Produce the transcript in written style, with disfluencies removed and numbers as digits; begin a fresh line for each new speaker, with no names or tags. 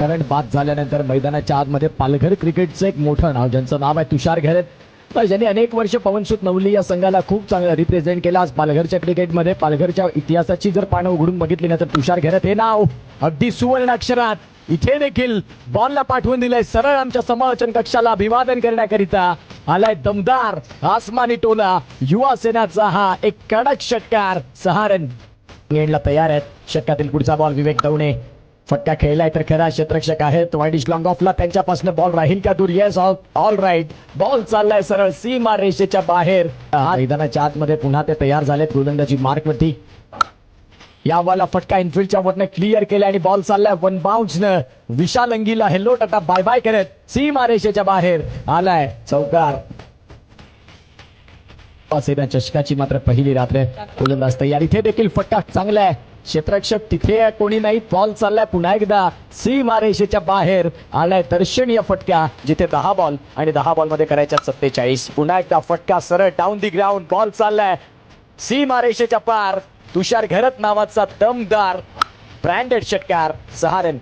Current बाद झाल्यानंतर मैदानाच्या आतमध्ये पालघर क्रिकेटचं एक मोठं नाव, ज्यांचं नाव आहे तुषार घेरत, ज्यांनी अनेक वर्ष पवनसुत नवली या संघाला खूप चांगलं रिप्रेझेंट केलं. आज पालघरच्या क्रिकेटमध्ये पालघरच्या इतिहासाची जर पानं उघडून बघितली ना तर तुषार घेरत हे नाव अगदी सुवर्ण अक्षरात इथे देखील बॉलला पाठवून दिलंय. सरळ आमच्या समालोचन कक्षाला अभिवादन करण्याकरिता आलाय दमदार आसमानी टोला युवा सेनाचा हा एक कडक षटकार. 6 रन घेण्याला तयार आहेत. षटकातील पुढचा बॉल विवेक दवणे, फटका खेळलाय तर खरा क्षेत्ररक्षक आहेत वाईडिश लॉंग ऑफला, त्यांच्यापासून बॉल राहील का दूर? Yes, all right. बॉल चाललाय सरळ सीमा रेषेच्या बाहेर. मैदानाच्या आतमध्ये पुन्हा ते तयार झालेत गोलंदाजी मार्कवरती. या बॉलला फटका इनफिल्डच्या वरनं क्लिअर केला आणि बॉल चाललाय वन बाउन्स न विशाल अंगीला हेल्लो टाटा बाय बाय करत सीमा रेषेच्या बाहेर आलाय चौकार. चषकाची मात्र पहिली रात्र. गोलंदाज तयार, इथे देखील फटका चांगला आहे. क्षेत्ररक्षक तिथे कोणी नाही. बॉल चाललाय पुन्हा एकदा सीमा रेषेच्या बाहेर आलाय दर्शनीय फटका, जिथे 10 बॉल आणि 10 बॉल मध्ये करायच्या 47. पुन्हा एकदा फटका सरळ डाऊन दी ग्राउंड. बॉल चाललाय सीमा रेषेच्या पार. तुषार घेरत नावाचा दमदार ब्रँडेड षटकार. 6 रन.